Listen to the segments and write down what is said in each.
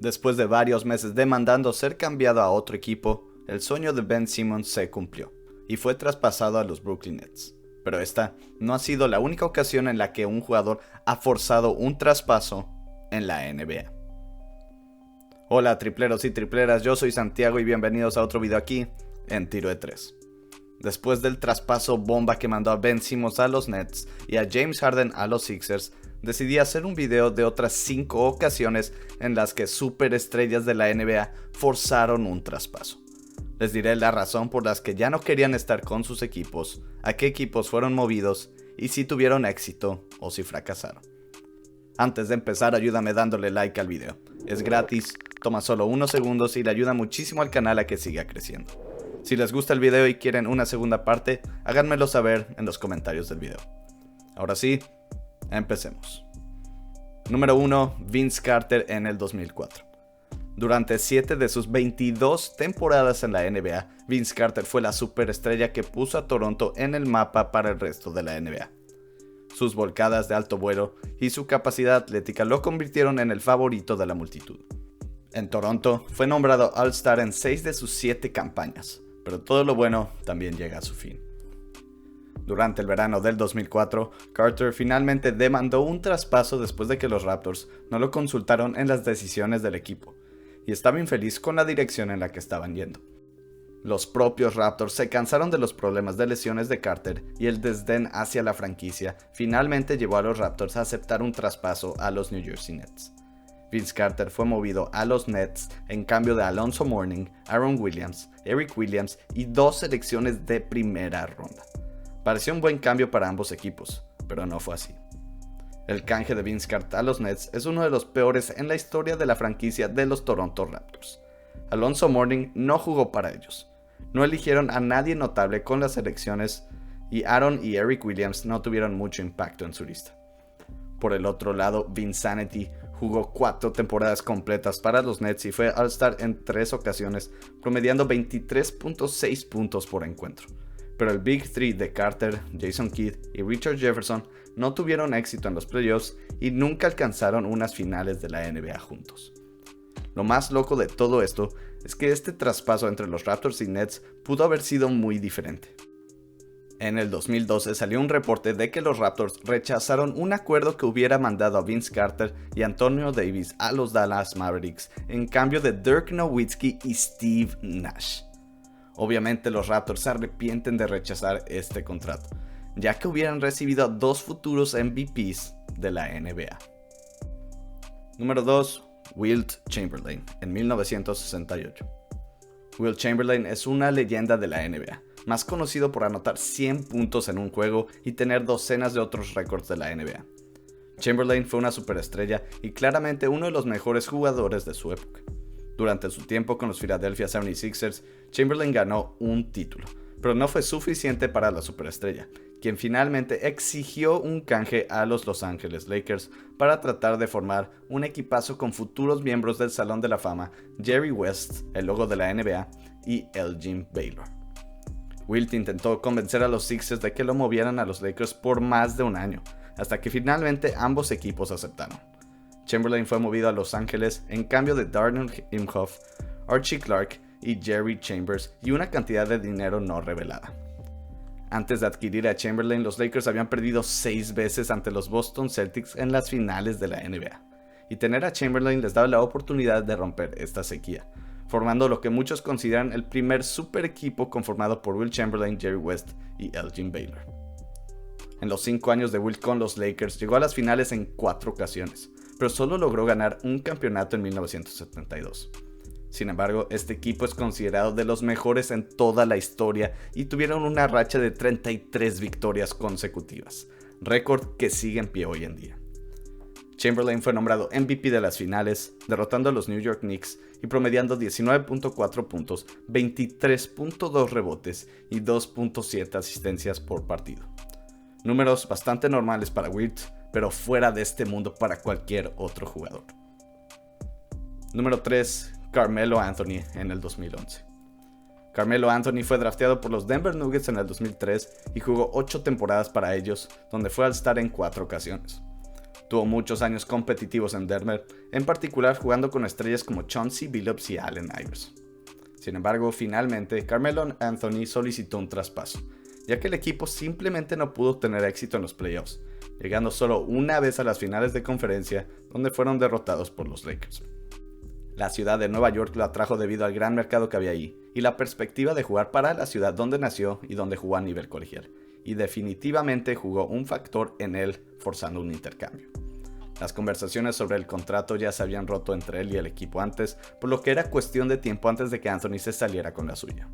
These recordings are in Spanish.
Después de varios meses demandando ser cambiado a otro equipo, el sueño de Ben Simmons se cumplió y fue traspasado a los Brooklyn Nets. Pero esta no ha sido la única ocasión en la que un jugador ha forzado un traspaso en la NBA. Hola tripleros y tripleras, yo soy Santiago y bienvenidos a otro video aquí en Tiro de 3. Después del traspaso bomba que mandó a Ben Simmons a los Nets y a James Harden a los Sixers, decidí hacer un video de otras 5 ocasiones en las que superestrellas de la NBA forzaron un traspaso. Les diré la razón por las que ya no querían estar con sus equipos, a qué equipos fueron movidos y si tuvieron éxito o si fracasaron. Antes de empezar, ayúdame dándole like al video. Es gratis, toma solo unos segundos y le ayuda muchísimo al canal a que siga creciendo. Si les gusta el video y quieren una segunda parte, háganmelo saber en los comentarios del video. Ahora sí, empecemos. Número 1. Vince Carter en el 2004. Durante 7 de sus 22 temporadas en la NBA, Vince Carter fue la superestrella que puso a Toronto en el mapa para el resto de la NBA. Sus volcadas de alto vuelo y su capacidad atlética lo convirtieron en el favorito de la multitud. En Toronto, fue nombrado All-Star en 6 de sus 7 campañas, pero todo lo bueno también llega a su fin. Durante el verano del 2004, Carter finalmente demandó un traspaso después de que los Raptors no lo consultaron en las decisiones del equipo, y estaba infeliz con la dirección en la que estaban yendo. Los propios Raptors se cansaron de los problemas de lesiones de Carter y el desdén hacia la franquicia finalmente llevó a los Raptors a aceptar un traspaso a los New Jersey Nets. Vince Carter fue movido a los Nets en cambio de Alonzo Mourning, Aaron Williams, Eric Williams y 2 selecciones de primera ronda. Pareció un buen cambio para ambos equipos, pero no fue así. El canje de Vince Carter a los Nets es uno de los peores en la historia de la franquicia de los Toronto Raptors. Alonzo Mourning no jugó para ellos. No eligieron a nadie notable con las selecciones y Aaron y Eric Williams no tuvieron mucho impacto en su lista. Por el otro lado, Vinsanity jugó 4 temporadas completas para los Nets y fue All-Star en 3 ocasiones, promediando 23.6 puntos por encuentro. Pero el Big Three de Carter, Jason Kidd y Richard Jefferson no tuvieron éxito en los playoffs y nunca alcanzaron unas finales de la NBA juntos. Lo más loco de todo esto es que este traspaso entre los Raptors y Nets pudo haber sido muy diferente. En el 2012 salió un reporte de que los Raptors rechazaron un acuerdo que hubiera mandado a Vince Carter y Antonio Davis a los Dallas Mavericks en cambio de Dirk Nowitzki y Steve Nash. Obviamente los Raptors se arrepienten de rechazar este contrato, ya que hubieran recibido a 2 futuros MVPs de la NBA. Número 2. Wilt Chamberlain en 1968. Wilt Chamberlain es una leyenda de la NBA, más conocido por anotar 100 puntos en un juego y tener docenas de otros récords de la NBA. Chamberlain fue una superestrella y claramente uno de los mejores jugadores de su época. Durante su tiempo con los Philadelphia 76ers, Chamberlain ganó un título, pero no fue suficiente para la superestrella, quien finalmente exigió un canje a los Los Angeles Lakers para tratar de formar un equipazo con futuros miembros del Salón de la Fama, Jerry West, el logo de la NBA, y Elgin Baylor. Wilt intentó convencer a los Sixers de que lo movieran a los Lakers por más de un año, hasta que finalmente ambos equipos aceptaron. Chamberlain fue movido a Los Ángeles en cambio de Darnell Imhoff, Archie Clark y Jerry Chambers y una cantidad de dinero no revelada. Antes de adquirir a Chamberlain, los Lakers habían perdido 6 veces ante los Boston Celtics en las finales de la NBA, y tener a Chamberlain les daba la oportunidad de romper esta sequía, formando lo que muchos consideran el primer super equipo conformado por Wilt Chamberlain, Jerry West y Elgin Baylor. En los 5 años de Wilt con los Lakers llegó a las finales en 4 ocasiones, pero solo logró ganar un campeonato en 1972. Sin embargo, este equipo es considerado de los mejores en toda la historia y tuvieron una racha de 33 victorias consecutivas, récord que sigue en pie hoy en día. Chamberlain fue nombrado MVP de las finales, derrotando a los New York Knicks y promediando 19.4 puntos, 23.2 rebotes y 2.7 asistencias por partido. Números bastante normales para Wilt, pero fuera de este mundo para cualquier otro jugador. Número 3. Carmelo Anthony en el 2011. Carmelo Anthony fue drafteado por los Denver Nuggets en el 2003 y jugó 8 temporadas para ellos, donde fue All-Star en 4 ocasiones. Tuvo muchos años competitivos en Denver, en particular jugando con estrellas como Chauncey Billups y Allen Iverson. Sin embargo, finalmente, Carmelo Anthony solicitó un traspaso, ya que el equipo simplemente no pudo tener éxito en los playoffs, llegando solo una vez a las finales de conferencia, donde fueron derrotados por los Lakers. La ciudad de Nueva York lo atrajo debido al gran mercado que había ahí, y la perspectiva de jugar para la ciudad donde nació y donde jugó a nivel colegial, y definitivamente jugó un factor en él forzando un intercambio. Las conversaciones sobre el contrato ya se habían roto entre él y el equipo antes, por lo que era cuestión de tiempo antes de que Anthony se saliera con la suya.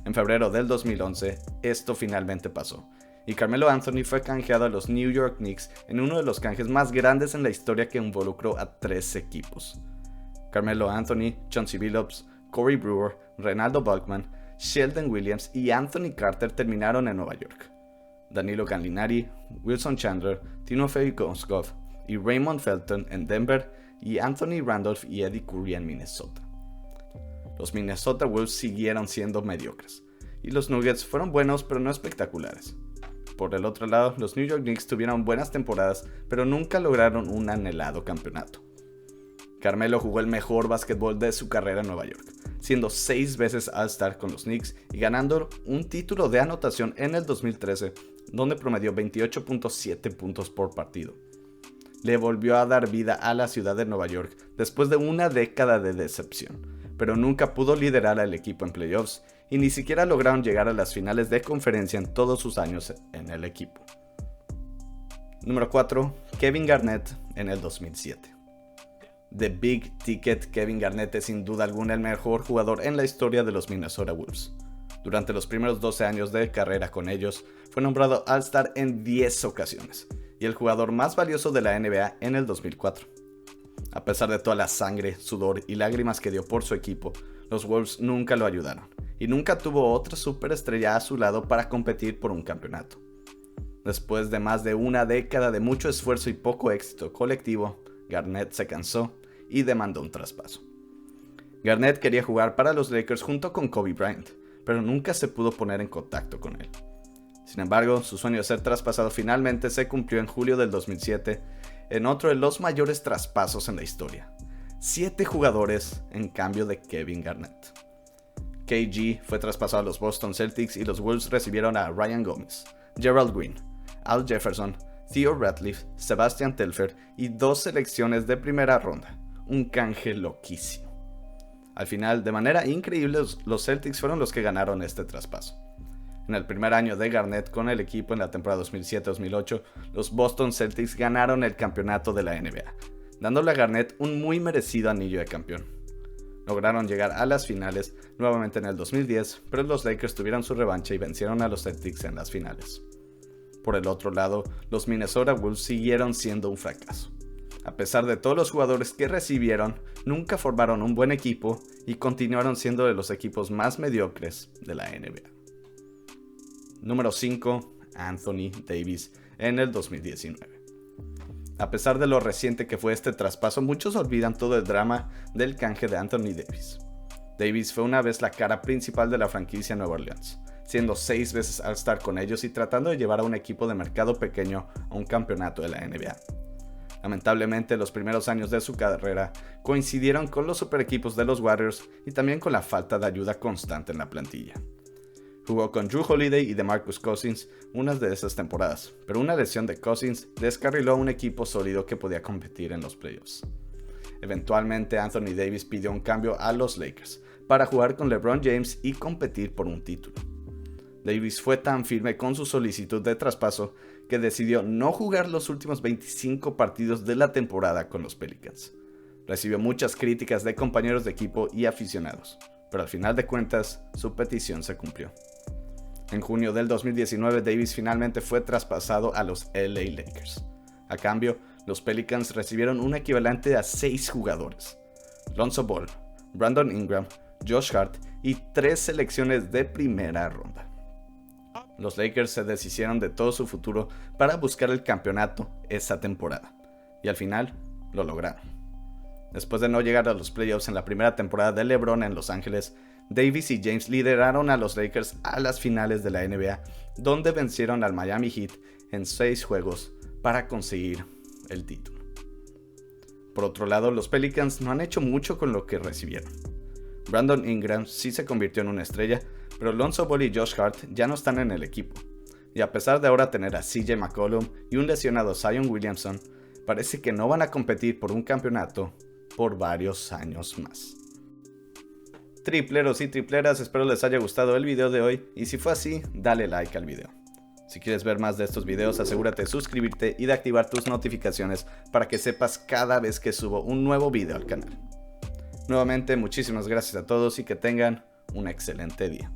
En febrero del 2011, esto finalmente pasó, y Carmelo Anthony fue canjeado a los New York Knicks en uno de los canjes más grandes en la historia que involucró a 3 equipos. Carmelo Anthony, Chauncey Billups, Corey Brewer, Renaldo Balkman, Sheldon Williams y Anthony Carter terminaron en Nueva York. Danilo Gallinari, Wilson Chandler, Timofey Mozgov y Raymond Felton en Denver y Anthony Randolph y Eddie Curry en Minnesota. Los Minnesota Wolves siguieron siendo mediocres, y los Nuggets fueron buenos pero no espectaculares. Por el otro lado, los New York Knicks tuvieron buenas temporadas, pero nunca lograron un anhelado campeonato. Carmelo jugó el mejor básquetbol de su carrera en Nueva York, siendo 6 veces All-Star con los Knicks y ganando un título de anotación en el 2013, donde promedió 28.7 puntos por partido. Le volvió a dar vida a la ciudad de Nueva York después de una década de decepción, pero nunca pudo liderar al equipo en playoffs y ni siquiera lograron llegar a las finales de conferencia en todos sus años en el equipo. Número 4. Kevin Garnett en el 2007. The Big Ticket Kevin Garnett es sin duda alguna el mejor jugador en la historia de los Minnesota Wolves. Durante los primeros 12 años de carrera con ellos, fue nombrado All-Star en 10 ocasiones, y el jugador más valioso de la NBA en el 2004. A pesar de toda la sangre, sudor y lágrimas que dio por su equipo, los Wolves nunca lo ayudaron, y nunca tuvo otra superestrella a su lado para competir por un campeonato. Después de más de una década de mucho esfuerzo y poco éxito colectivo, Garnett se cansó y demandó un traspaso. Garnett quería jugar para los Lakers junto con Kobe Bryant, pero nunca se pudo poner en contacto con él. Sin embargo, su sueño de ser traspasado finalmente se cumplió en julio del 2007, en otro de los mayores traspasos en la historia. 7 jugadores en cambio de Kevin Garnett. KG fue traspasado a los Boston Celtics y los Wolves recibieron a Ryan Gomez, Gerald Green, Al Jefferson, Theo Ratliff, Sebastian Telfair y 2 selecciones de primera ronda. Un canje loquísimo. Al final, de manera increíble, los Celtics fueron los que ganaron este traspaso. En el primer año de Garnett con el equipo en la temporada 2007-2008, los Boston Celtics ganaron el campeonato de la NBA, dándole a Garnett un muy merecido anillo de campeón. Lograron llegar a las finales nuevamente en el 2010, pero los Lakers tuvieron su revancha y vencieron a los Celtics en las finales. Por el otro lado, los Minnesota Wolves siguieron siendo un fracaso. A pesar de todos los jugadores que recibieron, nunca formaron un buen equipo y continuaron siendo de los equipos más mediocres de la NBA. Número 5. Anthony Davis en el 2019. A pesar de lo reciente que fue este traspaso, muchos olvidan todo el drama del canje de Anthony Davis. Davis fue una vez la cara principal de la franquicia Nueva Orleans, siendo 6 veces All-Star con ellos y tratando de llevar a un equipo de mercado pequeño a un campeonato de la NBA. Lamentablemente, los primeros años de su carrera coincidieron con los super equipos de los Warriors y también con la falta de ayuda constante en la plantilla. Jugó con Jrue Holiday y DeMarcus Cousins unas de esas temporadas, pero una lesión de Cousins descarriló a un equipo sólido que podía competir en los playoffs. Eventualmente, Anthony Davis pidió un cambio a los Lakers para jugar con LeBron James y competir por un título. Davis fue tan firme con su solicitud de traspaso que decidió no jugar los últimos 25 partidos de la temporada con los Pelicans. Recibió muchas críticas de compañeros de equipo y aficionados, pero al final de cuentas, su petición se cumplió. En junio del 2019, Davis finalmente fue traspasado a los LA Lakers. A cambio, los Pelicans recibieron un equivalente a 6 jugadores: Lonzo Ball, Brandon Ingram, Josh Hart y 3 selecciones de primera ronda. Los Lakers se deshicieron de todo su futuro para buscar el campeonato esa temporada, y al final lo lograron. Después de no llegar a los playoffs en la primera temporada de LeBron en Los Ángeles, Davis y James lideraron a los Lakers a las finales de la NBA, donde vencieron al Miami Heat en 6 juegos para conseguir el título. Por otro lado, los Pelicans no han hecho mucho con lo que recibieron. Brandon Ingram sí se convirtió en una estrella, pero Lonzo Ball y Josh Hart ya no están en el equipo. Y a pesar de ahora tener a CJ McCollum y un lesionado Zion Williamson, parece que no van a competir por un campeonato por varios años más. Tripleros y tripleras, espero les haya gustado el video de hoy, y si fue así, dale like al video. Si quieres ver más de estos videos, asegúrate de suscribirte y de activar tus notificaciones para que sepas cada vez que subo un nuevo video al canal. Nuevamente, muchísimas gracias a todos y que tengan un excelente día.